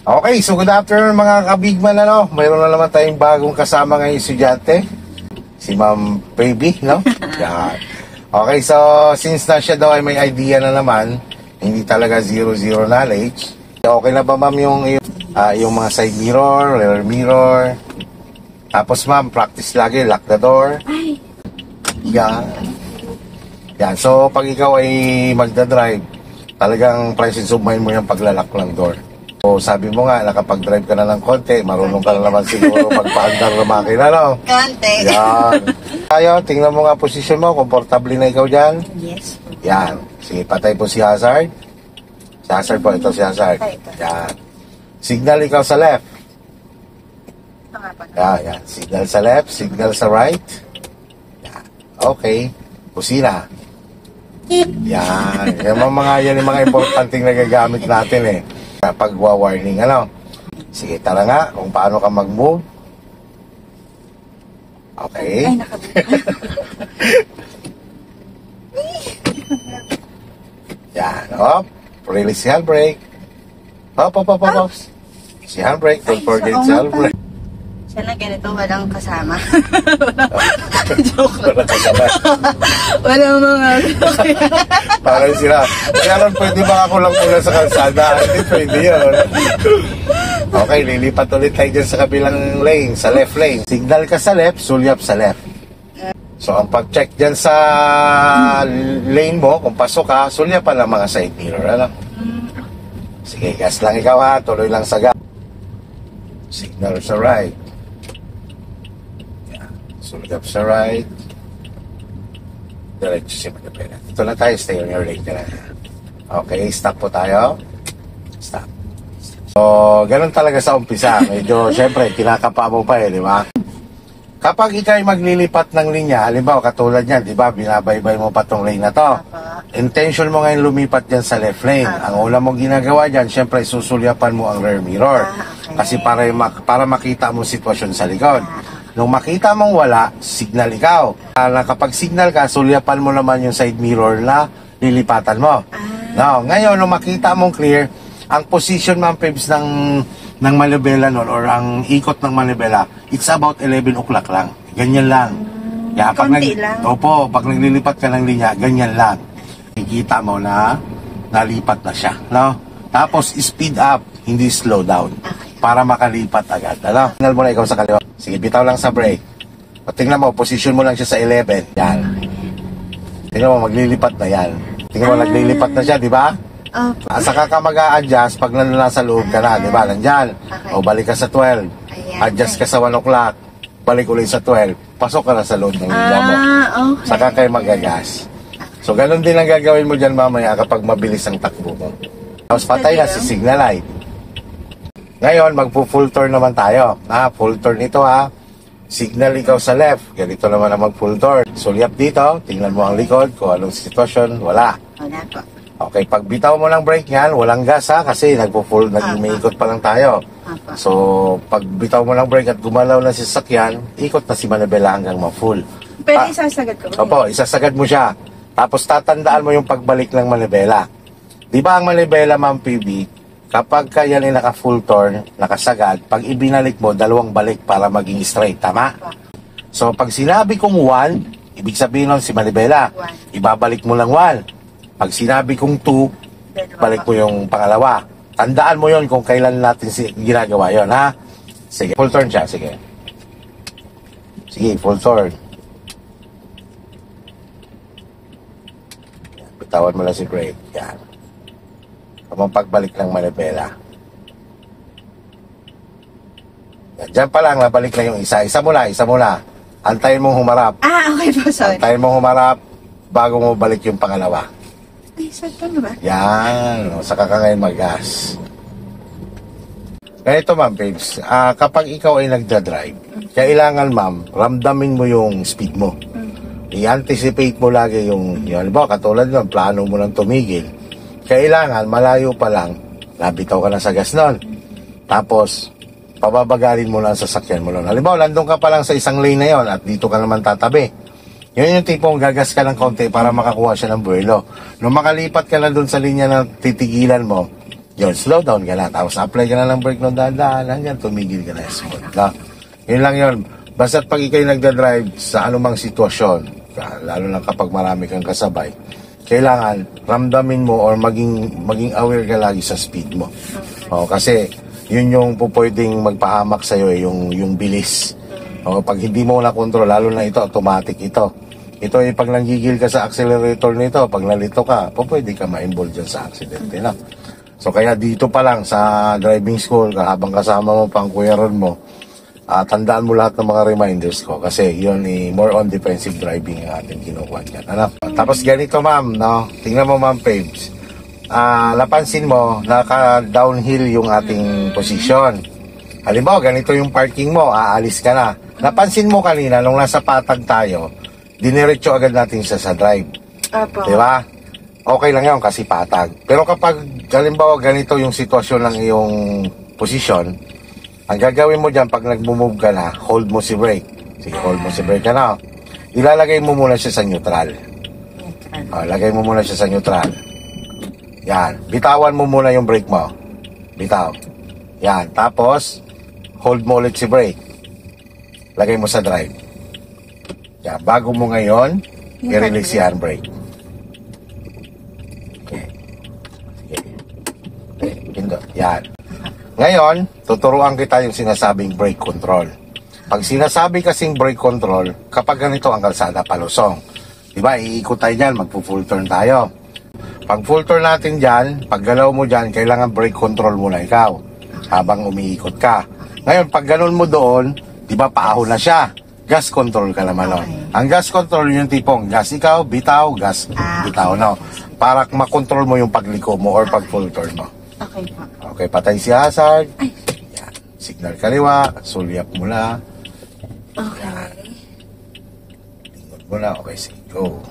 Okay, so good afternoon mga kabigman, ano? Mayroon na naman tayong bagong kasama ngayong estudyante. Si Ma'am Baby, no? Yan. Okay, so since na siya daw ay may idea na naman, hindi talaga zero knowledge. Okay na ba ma'am yung mga side mirror, rear mirror? Tapos ma'am, practice lagi, lock the door. Yan. Yan, so pag ikaw ay magdadrive, talagang presence of mind mo yung paglalak ng door. So sabi mo nga, nakapag-drive ka na ng konti, marunong ka na naman siguro magpaandar ng makina, no? Konti. Yan. Tayo, tingnan mo nga posisyon mo, komportable na ikaw dyan. Yes. Yan. Sige, patay po si Hazard. Si Hazard po, ito si Hazard. Yan. Signal ikaw sa left. Yan. Signal sa left, signal sa right. Yan. Okay. Kusina. Yan. Yung mga importanteng nagagamit natin eh. Pag-warning, ano? Sige, tara nga, kung paano ka mag-move. Okay. Ay, nakabuka. Yan, hop. Release si handbrake. Hop. Si handbrake, don't forget si handbrake. Sana ganito, walang kasama. Joke lang. Walang kasama. Walang mga... Parang sila, kaya lang pwede ba ako lang muna sa kalsada? Hindi pwede yun. Okay, lilipat ulit tayo dyan sa kabilang lane, sa left lane. Signal ka sa left, sulyap sa left. So, ang pag-check dyan sa lane mo, kung pasok ka, sulyapan lang mga side mirror, ano? Sige, gas lang ikaw ha, tuloy lang sa gas. Signal sa right. Sulyap sa right. Diretso si Manipena. Ito na tayo, stay on your lane ka na. Okay, stop po tayo. Stop. So, ganun talaga sa umpisa. Medyo, syempre, kinakapa mo pa eh, di ba? Kapag ikaw ay maglilipat ng linya, halimbawa, katulad yan, di ba, binabaybay mo pa tong lane na to. Intention mo ngayon lumipat dyan sa left lane. Ang una mong ginagawa dyan, syempre, susulyapan mo ang rear mirror. Kasi para makita mo sitwasyon sa likod. Nung makita mong wala, signal ikaw. Kapag signal ka, sulyapan mo naman yung side mirror na lilipatan mo. Now, ngayon, nung makita mong clear, ang position, Ma'am Pebs, ng manibela nun, or ang ikot ng manibela, it's about 11 o'clock lang. Ganyan lang. Kaya, Konti lang? Opo, pag naglilipat ka ng linya, ganyan lang. Nakikita mo na nalipat na siya. No? Tapos, speed up, hindi slow down. Para makalipat agad. Ano? Tingnan mo na ikaw sa kaliwa. Sige, bitaw lang sa brake. Tingnan mo, position mo lang siya sa 11. Yan. Tingnan mo, maglilipat na yan. Tingnan mo, naglilipat na siya, di ba? Saka ka mag-a-adjust pag nasa loob ka na, di ba? Nandyan. O, balik ka sa 12. Adjust ka sa 1 o'clock. Balik ulit sa 12. Pasok ka na sa loob ng linya mo. Okay. Saka kayo mag-agas. So, ganun din ang gagawin mo dyan mamaya kapag mabilis ang takbo mo. Tapos patay na si signal light. Ngayon, magpo-full turn naman tayo. Full turn ito ha. Signal ikaw sa left. Ganito naman ang mag-full turn. Sulyap dito. Tingnan mo ang likod. Kung anong sitwasyon, wala. Wala po. Okay, pag bitaw mo ng brake niyan, walang gas ha. Kasi nag-umiikot pa lang tayo. So, pag bitaw mo ng brake at gumalaw na si sasakyan, ikot na si manibela hanggang ma-full. Pero isasagad ko ba? Opo, isasagad mo siya. Tapos tatandaan mo yung pagbalik ng manibela. Di ba ang manibela, Ma'am PB, kapag ka yan ay naka-full turn, nakasagad, pag ibinalik mo, dalawang balik para maging straight. Tama? So, pag sinabi kong 1, ibig sabihin nun si manibela, ibabalik mo lang 1. Pag sinabi kong 2, balik mo yung pangalawa. Tandaan mo yon kung kailan natin ginagawa yon, ha? Sige, full turn siya. Sige. Sige, full turn. Bitawan mo lang si brake. Yan. Kamang pagbalik ng manibela. Diyan pa lang, nabalik na yung isa. Isa mula. Antayin mong humarap. Okay po, sorry. Antayin mong humarap bago mo balik yung pangalawa. Ay, saan pa ba? Yan. Saka ka ngayon mag-gas. Ganito, Ma'am Babes. Kapag ikaw ay nagdadrive, kailangan, Ma'am, ramdamin mo yung speed mo. I-anticipate mo lagi yung halimbawa, katulad nun, plano mo nang tumigil. Kailangan, malayo pa lang, nabitaw ka na sa gas nun. Tapos, pababagalin mo lang sa sasakyan mo nun. Halimbawa, landong ka pa lang sa isang lane na yon at dito ka naman tatabi. Yun yung tipong gagas ka ng konti para makakuha siya ng buwelo. Nung makalipat ka na dun sa linya na titigilan mo, Yun, slow down ka na. Tapos apply ka na ng brake ng dahan-dahan hanggang tumigil ka na smooth. No? Yun lang yun. Basta't pag ikaw'y nagdadrive sa anumang sitwasyon, lalo na kapag marami kang kasabay, kailangan ramdamin mo or maging aware ka lagi sa speed mo. O, kasi yun yung pwedeng magpahamak sa'yo, yung bilis. O, pag hindi mo na-control, lalo na ito, automatic ito. Ito ay pag nanggigil ka sa accelerator nito, pag nalito ka, pwede ka ma-involve dyan sa aksidente. No? So kaya dito pa lang sa driving school, habang kasama mo pang Kuya Ron mo, tandaan mo lahat ng mga reminders ko kasi yun more on defensive driving ang ating kinukuha dyan. Ano? Tapos ganito ma'am, no? Tingnan mo ma'am Pabes. Napansin mo, naka-downhill yung ating position. Halimbawa, ganito yung parking mo, aalis ka na. Napansin mo kanina, nung nasa patag tayo, diniretso agad natin siya sa drive. Apo. Di ba? Okay lang yun kasi patag. Pero kapag, halimbawa, ganito yung sitwasyon ng iyong position, ang gagawin mo dyan, pag nag-move ka na, hold mo si brake. Sige, hold mo si brake ka na. Ilalagay mo muna siya sa neutral. Lagay mo muna siya sa neutral. Yan. Bitawan mo muna yung brake mo. Bitaw. Yan. Tapos, hold mo ulit si brake. Lagay mo sa drive. Yan. Bago mo ngayon, i-release si handbrake. Okay. Okay. Pindot. Yan. Ngayon, tuturuan kita yung sinasabing brake control. Pag sinasabi kasing brake control, kapag ganito ang kalsada palusong, diba, iikot tayo dyan, magpo-full turn tayo. Pag full turn natin dyan, pag galaw mo dyan, kailangan brake control muna ikaw habang umiikot ka. Ngayon, pag ganun mo doon, diba, paahon na siya. Gas control ka naman nun. Ang gas control yung tipong gas ikaw, bitaw, gas bitaw. No? Para makontrol mo yung pagliko mo or pag full turn mo. Okay po. Okay, patay si hazard. Yan. Signal kaliwa, sulyap mula. Okay. Tingnan mo na. Okay, sige, go.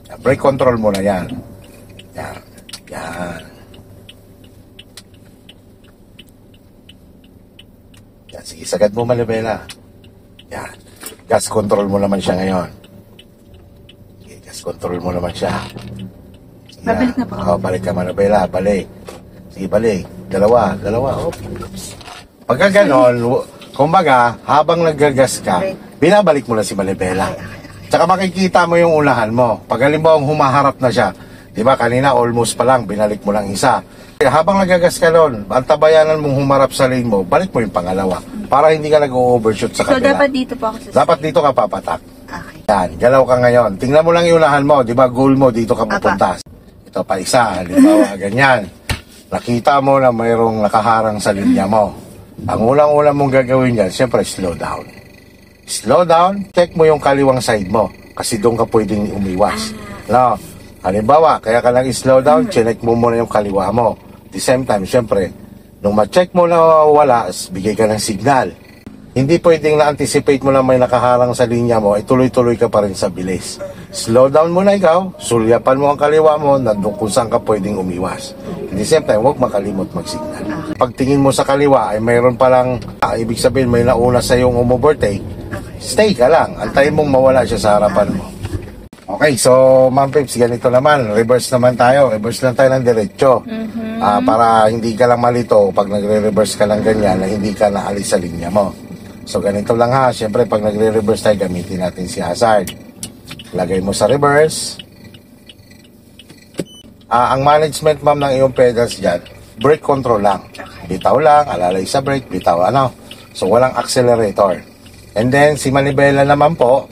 Yan, brake control mo na yan. Yan. Yan. Yan, sige, sagad mo malibela. Yan. Gas control mo naman siya ngayon. Sige, gas control mo naman siya. Sige, Babalik na po. Balik ka malibela, balik. Sige, balik. Dalawa. Oops. Pagka ganon, kumbaga, habang naggagas ka, binabalik mo na si Malibela. Tsaka makikita mo yung unahan mo. Pag halimbawa humaharap na siya, di ba kanina almost pa lang, binalik mo lang isa. Habang nagagas ka nun, ang tabayanan mong humarap sa lane mo, balik mo yung pangalawa. Para hindi ka nag-overshoot sa So, kabila. dapat dito po ako sa Dapat dito ka papatak. Okay. Yan, galaw ka ngayon. Tingnan mo lang yung unahan mo, di ba goal mo, dito ka pupunta. Ito pa isa, halimbawa, ganyan. Nakita mo na mayroong nakaharang sa linya mo. Ang unang-unang mong gagawin dyan, siyempre slow down. Slow down, check mo yung kaliwang side mo. Kasi doon ka pwedeng umiwas. No? Halimbawa, kaya ka lang slow down, check mo muna yung kaliwa mo. At the same time, siyempre, nung ma-check mo na wala, bigay ka ng signal. Hindi pwedeng na-anticipate mo na may nakaharang sa linya mo, ay tuloy-tuloy ka pa rin sa bilis. Slow down muna ikaw, sulyapan mo ang kaliwa mo, nandun kung saan ka pwedeng umiwas. At the same time, huwag makalimot mag-signal. Pagtingin mo sa kaliwa, ay mayroon palang, ibig sabihin may nauna sa yung umovertake, stay ka lang, antayin mong mawala siya sa harapan mo. Okay, so Ma'am Peps, ganito naman, reverse naman tayo, reverse lang tayo ng diretso. Para hindi ka lang malito pag nagre-reverse ka lang ganyan na hindi ka naalis sa linya mo. So ganito lang ha, syempre pag nagre-reverse tayo, gamitin natin si hazard. Lagay mo sa reverse. Ang management ma'am ng iyong pedals dyan, brake control lang. Bitaw lang, alalay sa brake, bitaw ano. So walang accelerator. And then si manibela naman po,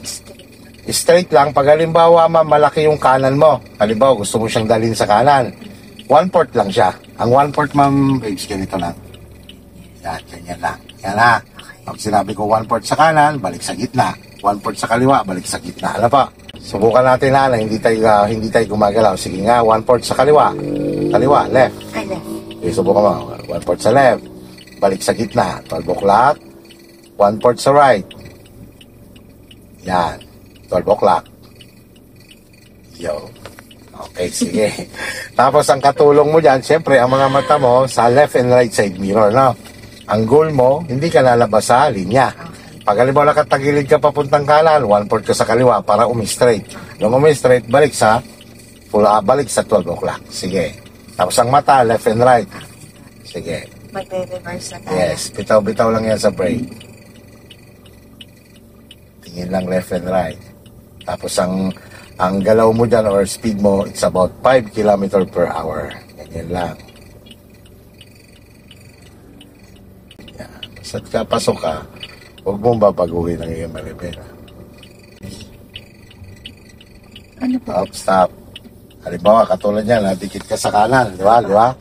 straight lang. Pag halimbawa ma'am, malaki yung kanan mo. Halimbawa gusto mo siyang dalhin sa kanan. 1/4 lang siya. Ang 1/4 ma'am, babes, ganito lang. Yan, ganyan lang. Yan ha. Pag sinabi ko 1/4 sa kanan, balik sa gitna. 1/4 sa kaliwa, balik sa gitna. Ano pa? Subukan natin na hindi tayo gumagalaw. Sige nga, 1/4 sa kaliwa. Kaliwa, left. Ay, left. Okay, subukan mo. 1/4 sa left. Balik sa gitna. 12 o'clock. 1/4 sa right. Yan. 12 o'clock. Yo. Okay, sige. Tapos ang katulong mo dyan, syempre, ang mga mata mo sa left and right side mirror, no? Ang goal mo, hindi ka lalabas sa linya. Pag halimbawa nakatagilid ka papuntang kanan, 1/4 ka sa kaliwa para umi-straight. Nung umi-straight, balik sa 12 o'clock. Sige. Tapos ang mata, left and right. Sige. Magre-reverse na tayo. Yes, bitaw-bitaw lang yan sa brake. Tingin lang left and right. Tapos ang galaw mo dyan or speed mo, it's about 5 km per hour. Ganyan lang. Yan. Basta't ka, pasok ka, huwag mong babaguhin ang iyong manibela. Ano po? Stop. Halimbawa, katulad yan, nadikit ka sa kanan, di ba? Di ba?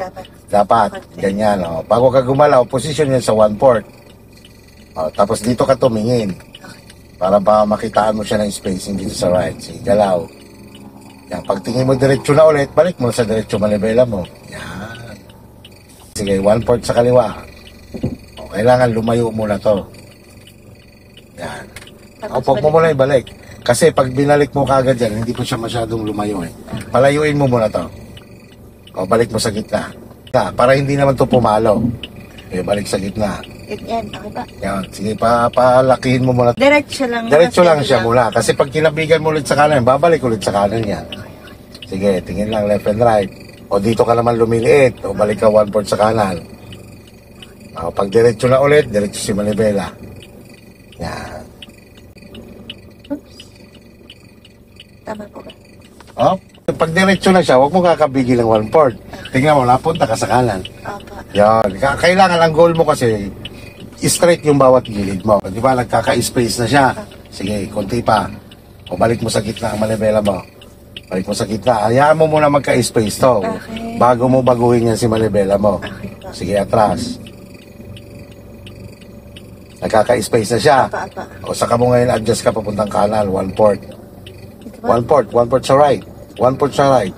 Dapat, ganyan. Oh. Bago ka gumalaw, position yan sa 1/4. Oh, tapos dito ka tumingin. Para ba makitaan mo siya ng spacing dito sa right. Sige, galaw. Yan, pagtingin mo diretso na ulit, balik mo sa diretso manibela mo. Yan. Sige, 1/4 sa kaliwa. O, kailangan lumayo muna to. Yan. O, huwag mo muna ibalik. Kasi pag binalik mo kagad yan, hindi po siya masyadong lumayo eh. Palayuin mo muna to. O, balik mo sa gitna. Para hindi naman to pumalo. Okay, balik sa gitna. Yan, okay ba? Yan, sige, palakihin mo muna. Diretso lang. Diretso lang siya muna. Kasi pag kinabigan mo ulit sa kanan, babalik ulit sa kanan yan. Sige, tingin lang left and right. O dito ka naman lumiliit. O balik ka 1/4 sa kanan. O, pag diretso na ulit, diretso si manibela. Yan. Tama po ba? O, pag diretso na siya, huwag mo kakabigil ng 1/4. Tingnan mo, napunta ka sa kanan. Opo. Yan. Kailangan ang goal mo kasi straight yung bawat gilid mo. Di ba, nagkaka-space na siya. Sige, konti pa. O balik mo sa gitna ang manibela mo. Balik mo sa gitna. Hayaan mo muna magka-space to. Okay. Bago mo baguhin yan si manibela mo. Okay po. Sige, atras. Nagkaka-space na siya. Apa. O saka mo ngayon adjust ka papuntang kanan, 1/4. Ito ba? 1/4 sa right. 1/4 sa right.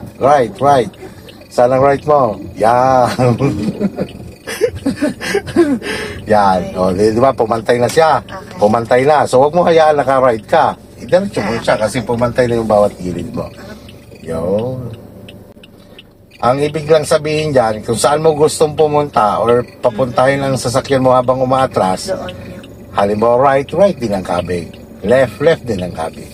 Right. Saan ang right mo? Yan. Yan. O, di ba, pumantay na siya. Okay. Pumantay na. So, huwag mo hayaan naka-right ka. Diretso mo siya kasi pumantay na yung bawat gilid mo. Yun. Ang ibig lang sabihin dyan, kung saan mo gustong pumunta or papuntahin ang sasakyan mo habang umaatras, Doon yung... halimbawa right din ang kabig. Left din ang kabig.